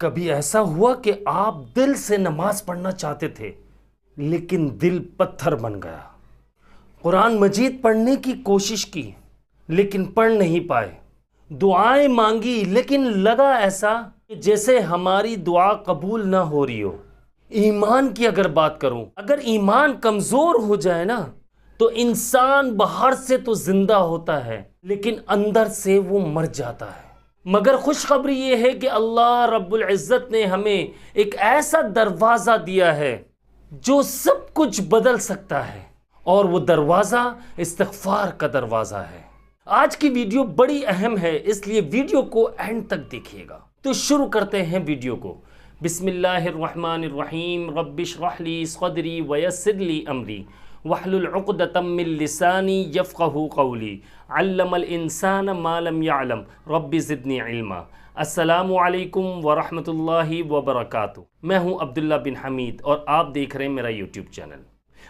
कभी ऐसा हुआ कि आप दिल से नमाज पढ़ना चाहते थे लेकिन दिल पत्थर बन गया? कुरान मजीद पढ़ने की कोशिश की लेकिन पढ़ नहीं पाए, दुआएं मांगी लेकिन लगा ऐसा कि जैसे हमारी दुआ कबूल ना हो रही हो। ईमान की अगर बात करूं, अगर ईमान कमजोर हो जाए ना तो इंसान बाहर से तो जिंदा होता है लेकिन अंदर से वो मर जाता है। मगर खुशखबरी ये है कि अल्लाह रब्बुल इज़्ज़त ने हमें एक ऐसा दरवाज़ा दिया है जो सब कुछ बदल सकता है, और वो दरवाज़ा इस्तिग़फ़ार का दरवाज़ा है। आज की वीडियो बड़ी अहम है, इसलिए वीडियो को एंड तक देखिएगा। तो शुरू करते हैं वीडियो को। बिस्मिल्लाहिर्रहमानिर्रहीम। रब्बिश्रह ली सदरी वयस्सिर ली अमरी वहलुल उक़दतम मिन लिसानी यफ़क़हू क़ौली अल्लमल इंसान मा लम यअलम रब्बि ज़िदनी इल्मा। अस्सलामु अलैकुम वरहमतुल्लाहि वबरकातुहू। मैं हूं अब्दुल्ला बिन हमीद और आप देख रहे हैं मेरा यूट्यूब चैनल।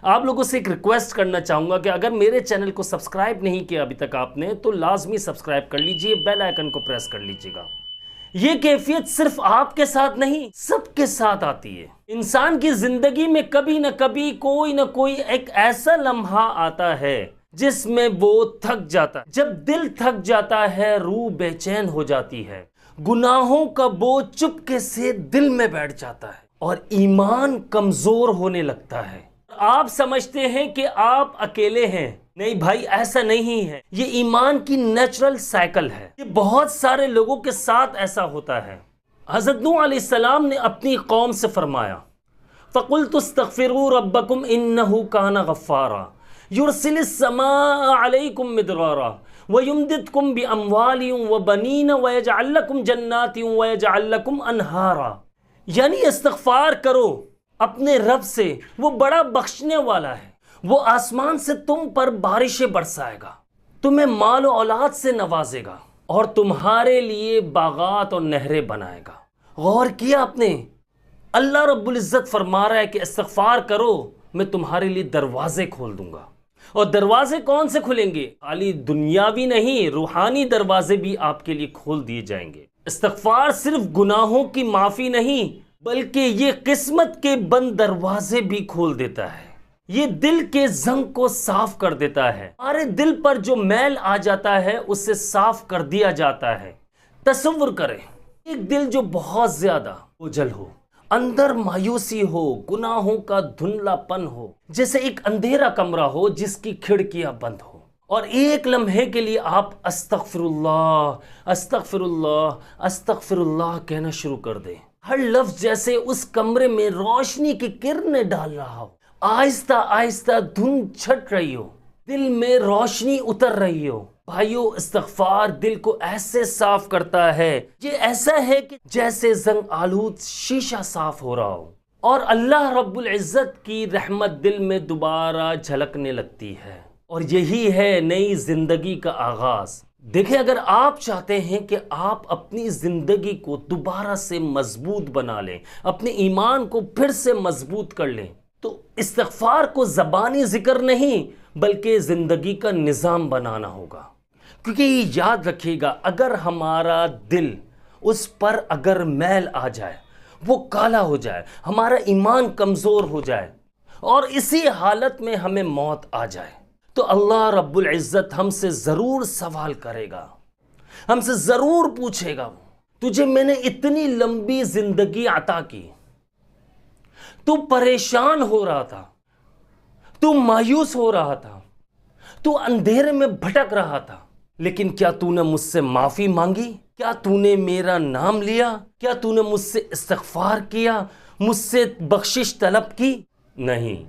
आप लोगों से एक रिक्वेस्ट करना चाहूँगा कि अगर मेरे चैनल को सब्सक्राइब नहीं किया अभी तक आपने, तो लाजमी सब्सक्राइब कर लीजिए, बेल आइकन को प्रेस कर लीजिएगा। ये कैफियत सिर्फ आपके साथ नहीं, सबके साथ आती है। इंसान की जिंदगी में कभी न कभी कोई न कोई एक ऐसा लम्हा आता है जिसमें वो थक जाता है। जब दिल थक जाता है, रूह बेचैन हो जाती है, गुनाहों का बोझ चुपके से दिल में बैठ जाता है और ईमान कमजोर होने लगता है। आप समझते हैं कि आप अकेले हैं। नहीं भाई, ऐसा नहीं है। ये ईमान की नेचुरल साइकिल है। ये बहुत सारे लोगों के साथ ऐसा होता है। हज़रत नूह अलैहिस्सलाम ने अपनी कौम से फरमाया, फ़क़ुल्तु इस्तग़फ़िरू रब्बकुम इन्नहु काना गफ़्फ़ारा युरसिलिस समाअ अलैकुम मिदरारा व युमदिदकुम बिअमवालिन व बनीन व यजअल लकुम जन्नातिन व यजअल लकुम अनहारा। यानी इस्तग़फ़ार करो अपने रब से, वो बड़ा बख्शने वाला है। वो आसमान से तुम पर बारिशें बरसाएगा, तुम्हें माल और औलाद से नवाजेगा और तुम्हारे लिए बागात और नहरें बनाएगा। गौर किया आपने? अल्लाह रब्बुल इज़्ज़त फरमा रहा है कि इस्तग़फ़ार करो, मैं तुम्हारे लिए दरवाजे खोल दूंगा। और दरवाजे कौन से खुलेंगे? खाली दुनियावी नहीं, रूहानी दरवाजे भी आपके लिए खोल दिए जाएंगे। इस्तग़फ़ार सिर्फ गुनाहों की माफ़ी नहीं, बल्कि ये किस्मत के बंद दरवाजे भी खोल देता है। ये दिल के जंग को साफ कर देता है। हमारे दिल पर जो मैल आ जाता है उसे साफ कर दिया जाता है। तसव्वुर करें, एक दिल जो बहुत ज्यादा बोझल हो, अंदर मायूसी हो, गुनाहों का धुंधलापन हो, जैसे एक अंधेरा कमरा हो जिसकी खिड़कियां बंद हो, और एक लम्हे के लिए आप अस्तग़फ़िरुल्लाह अस्तग़फ़िरुल्लाह अस्तग़फ़िरुल्लाह कहना शुरू कर दें। हर लफ्ज जैसे उस कमरे में रोशनी की किरणें डाल रहा हो। आहिस्ता आहिस्ता धुंध छट रही हो, दिल में रोशनी उतर रही हो। भाइयों, इस्तग़फ़ार दिल को ऐसे साफ करता है, ये ऐसा है कि जैसे जंग आलूद शीशा साफ हो रहा हो और अल्लाह रब्बुल इज़्ज़त की रहमत दिल में दोबारा झलकने लगती है। और यही है नई जिंदगी का आगाज। देखिए, अगर आप चाहते हैं कि आप अपनी जिंदगी को दोबारा से मजबूत बना लें, अपने ईमान को फिर से मजबूत कर लें, तो इस्तग़फ़ार को ज़बानी जिक्र नहीं बल्कि ज़िंदगी का निज़ाम बनाना होगा। क्योंकि याद रखिएगा, अगर हमारा दिल उस पर अगर मैल आ जाए, वो काला हो जाए, हमारा ईमान कमज़ोर हो जाए और इसी हालत में हमें मौत आ जाए, तो अल्लाह रब्बुल इज़्ज़त हमसे ज़रूर सवाल करेगा, हमसे ज़रूर पूछेगा, तुझे मैंने इतनी लंबी ज़िंदगी अता की, तू परेशान हो रहा था, तू मायूस हो रहा था, तू अंधेरे में भटक रहा था, लेकिन क्या तूने मुझसे माफी मांगी? क्या तूने मेरा नाम लिया? क्या तूने मुझसे इस्तग़फ़ार किया, मुझसे बख्शिश तलब की? नहीं।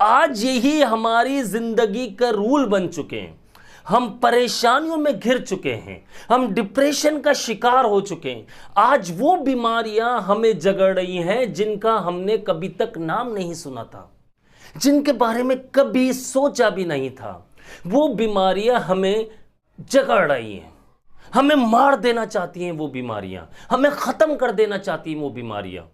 आज यही हमारी जिंदगी का रूल बन चुके हैं। हम परेशानियों में घिर चुके हैं, हम डिप्रेशन का शिकार हो चुके हैं। आज वो बीमारियां हमें जगड़ रही हैं जिनका हमने कभी तक नाम नहीं सुना था, जिनके बारे में कभी सोचा भी नहीं था। वो बीमारियां हमें जगड़ रही हैं, हमें मार देना चाहती हैं वो बीमारियां, हमें ख़त्म कर देना चाहती हैं वो बीमारियां।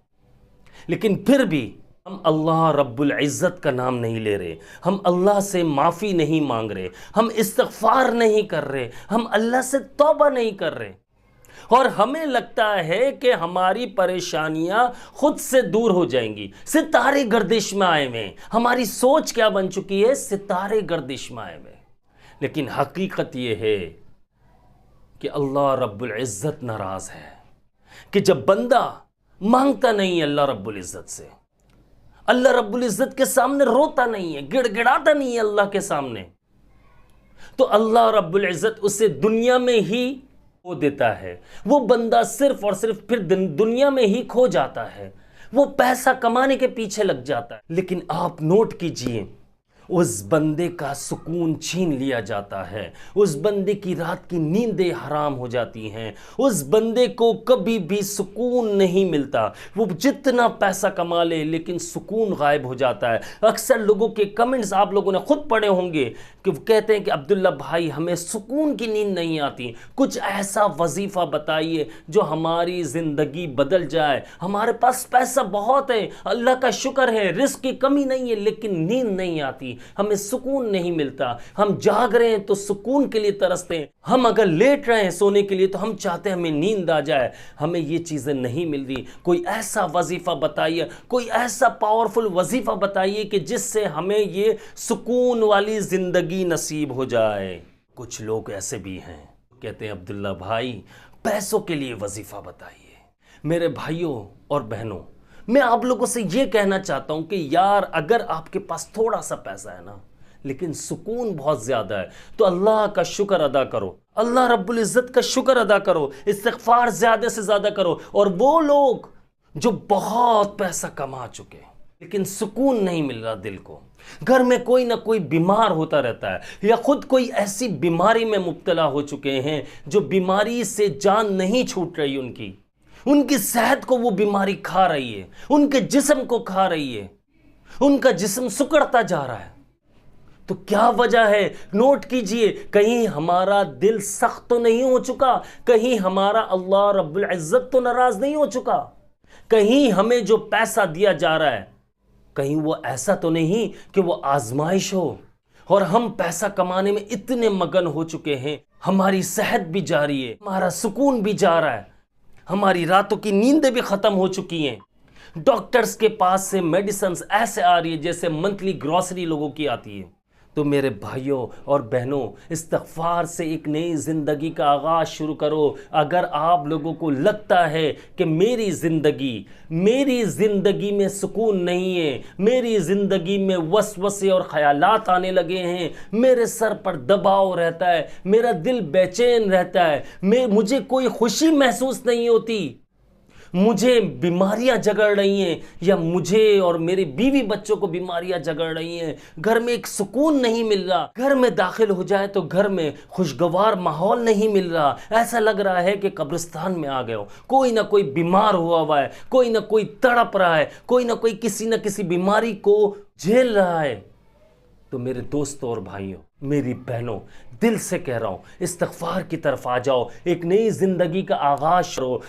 लेकिन फिर भी हम अल्लाह रब्बुल इज़्ज़त का नाम नहीं ले रहे, हम अल्लाह से माफ़ी नहीं मांग रहे, हम इस्तग़फ़ार नहीं कर रहे, हम अल्लाह से तौबा नहीं कर रहे। और हमें लगता है कि हमारी परेशानियां खुद से दूर हो जाएंगी। सितारे गर्दिश में आए हुए, हमारी सोच क्या बन चुकी है, सितारे गर्दिश में आए हुए। लेकिन हकीकत यह है कि अल्लाह रब्बुल इज़्ज़त नाराज है कि जब बंदा मांगता नहीं है अल्लाह रब्बुल इज़्ज़त से, अल्लाह रब्बुल इज़्ज़त के सामने रोता नहीं है, गिड़गिड़ाता नहीं है अल्लाह के सामने, तो अल्लाह रब्बुल इज़्ज़त उसे दुनिया में ही खो देता है। वो बंदा सिर्फ और सिर्फ फिर दुनिया में ही खो जाता है, वो पैसा कमाने के पीछे लग जाता है। लेकिन आप नोट कीजिए, उस बंदे का सुकून छीन लिया जाता है, उस बंदे की रात की नींदें हराम हो जाती हैं, उस बंदे को कभी भी सुकून नहीं मिलता। वो जितना पैसा कमा ले लेकिन सुकून गायब हो जाता है। अक्सर लोगों के कमेंट्स आप लोगों ने खुद पढ़े होंगे कि वो कहते हैं कि अब्दुल्ला भाई हमें सुकून की नींद नहीं आती, कुछ ऐसा वजीफ़ा बताइए जो हमारी ज़िंदगी बदल जाए। हमारे पास पैसा बहुत है, अल्लाह का शुक्र है, रिस्क की कमी नहीं है, लेकिन नींद नहीं आती, हमें सुकून नहीं मिलता। हम जाग रहे हैं तो सुकून के लिए तरसते हैं, हम अगर लेट रहे हैं सोने के लिए तो हम चाहते हैं हमें नींद आ जाए। हमें ये चीज़ें नहीं मिल रही। कोई ऐसा वजीफ़ा बताइए, कोई ऐसा पावरफुल वजीफ़ा बताइए कि जिससे हमें ये सुकून वाली ज़िंदगी नसीब हो जाए। कुछ लोग ऐसे भी हैं कहते हैं अब्दुल्ला भाई पैसों के लिए वजीफ़ा बताइए। मेरे भाइयों और बहनों, मैं आप लोगों से ये कहना चाहता हूं कि यार अगर आपके पास थोड़ा सा पैसा है ना लेकिन सुकून बहुत ज्यादा है तो अल्लाह का शुक्र अदा करो, अल्लाह रब्बुल इज़्ज़त का शुक्र अदा करो, इस्तिग़फ़ार ज्यादा से ज्यादा करो। और वो लोग जो बहुत पैसा कमा चुके लेकिन सुकून नहीं मिल रहा दिल को, घर में कोई ना कोई बीमार होता रहता है या खुद कोई ऐसी बीमारी में मुब्तला हो चुके हैं जो बीमारी से जान नहीं छूट रही, उनकी सेहत को वो बीमारी खा रही है, उनके जिस्म को खा रही है, उनका जिस्म सुकड़ता जा रहा है। तो क्या वजह है? नोट कीजिए, कहीं हमारा दिल सख्त तो नहीं हो चुका, कहीं हमारा अल्लाह रब्बुल इज़्ज़त तो नाराज नहीं हो चुका, कहीं हमें जो पैसा दिया जा रहा है कहीं वो ऐसा तो नहीं कि वो आजमाइश हो और हम पैसा कमाने में इतने मगन हो चुके हैं, हमारी सेहत भी जा रही है, हमारा सुकून भी जा रहा है, हमारी रातों की नींदें भी खत्म हो चुकी हैं। डॉक्टर्स के पास से मेडिसिन ऐसे आ रही है जैसे मंथली ग्रॉसरी लोगों की आती है। तो मेरे भाइयों और बहनों, इस्तिग़फ़ार से एक नई ज़िंदगी का आगाज़ शुरू करो। अगर आप लोगों को लगता है कि मेरी ज़िंदगी में सुकून नहीं है, मेरी ज़िंदगी में वसवसे और ख़यालात आने लगे हैं, मेरे सर पर दबाव रहता है, मेरा दिल बेचैन रहता है, मुझे कोई खुशी महसूस नहीं होती, मुझे बीमारियां जगड़ रही हैं या मुझे और मेरे बीवी बच्चों को बीमारियां जगड़ रही हैं, घर में एक सुकून नहीं मिल रहा, घर में दाखिल हो जाए तो घर में खुशगवार माहौल नहीं मिल रहा, ऐसा लग रहा है कि कब्रिस्तान में आ गए हो, कोई ना कोई बीमार हुआ है, कोई ना कोई तड़प रहा है, कोई ना कोई किसी न किसी बीमारी को झेल रहा है। तो मेरे दोस्तों और भाइयों, मेरी बहनों, दिल से कह रहा हूँ इस्तिग़फ़ार की तरफ आ जाओ, एक नई ज़िंदगी का आगाज़ करो।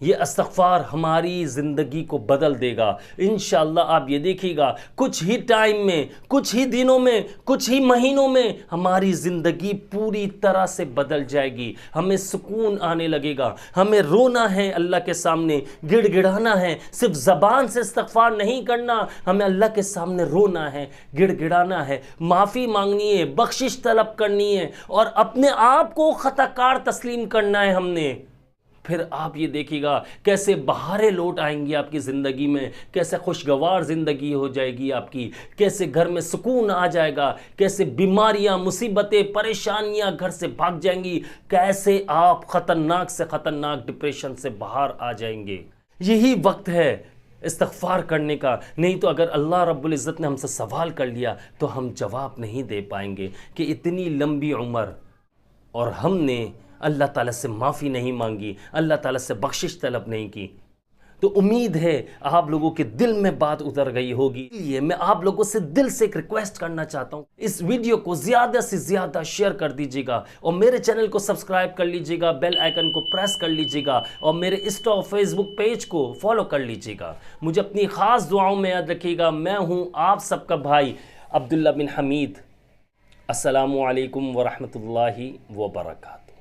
ये इस्तिग़फ़ार हमारी ज़िंदगी को बदल देगा इंशाअल्लाह। आप ये देखिएगा कुछ ही टाइम में, कुछ ही दिनों में, कुछ ही महीनों में हमारी ज़िंदगी पूरी तरह से बदल जाएगी। हमें सुकून आने लगेगा, हमें रोना है अल्लाह के सामने, गिड़गिड़ाना है, सिर्फ ज़बान से इस्तिग़फ़ार नहीं करना, हमें अल्लाह के सामने रोना है, गिड़गिड़ाना है, माफ़ी मांगनी है, बख्शिश तलब करनी है और अपने आप को ख़ताकार तस्लीम करना है हमने। फिर आप ये देखिएगा कैसे बहारें लौट आएंगी आपकी ज़िंदगी में, कैसे खुशगवार ज़िंदगी हो जाएगी आपकी, कैसे घर में सुकून आ जाएगा, कैसे बीमारियां, मुसीबतें, परेशानियां घर से भाग जाएंगी, कैसे आप ख़तरनाक से ख़तरनाक डिप्रेशन से बाहर आ जाएंगे। यही वक्त है इस्तिग़फ़ार करने का, नहीं तो अगर अल्लाह रब्बुल इज़्ज़त ने हमसे सवाल कर लिया तो हम जवाब नहीं दे पाएंगे कि इतनी लंबी उम्र और हमने अल्लाह ताला से माफ़ी नहीं मांगी, अल्लाह ताला से बख्शिश तलब नहीं की। तो उम्मीद है आप लोगों के दिल में बात उतर गई होगी। इसलिए मैं आप लोगों से दिल से एक रिक्वेस्ट करना चाहता हूँ, इस वीडियो को ज़्यादा से ज़्यादा शेयर कर दीजिएगा और मेरे चैनल को सब्सक्राइब कर लीजिएगा, बेल आइकन को प्रेस कर लीजिएगा और मेरे इंस्टा और फेसबुक पेज को फॉलो कर लीजिएगा। मुझे अपनी ख़ास दुआओं में याद रखिएगा। मैं हूँ आप सबका भाई अब्दुल्ला बिन हमीद। अस्सलामु अलैकुम व रहमतुल्लाहि व बरकातहू।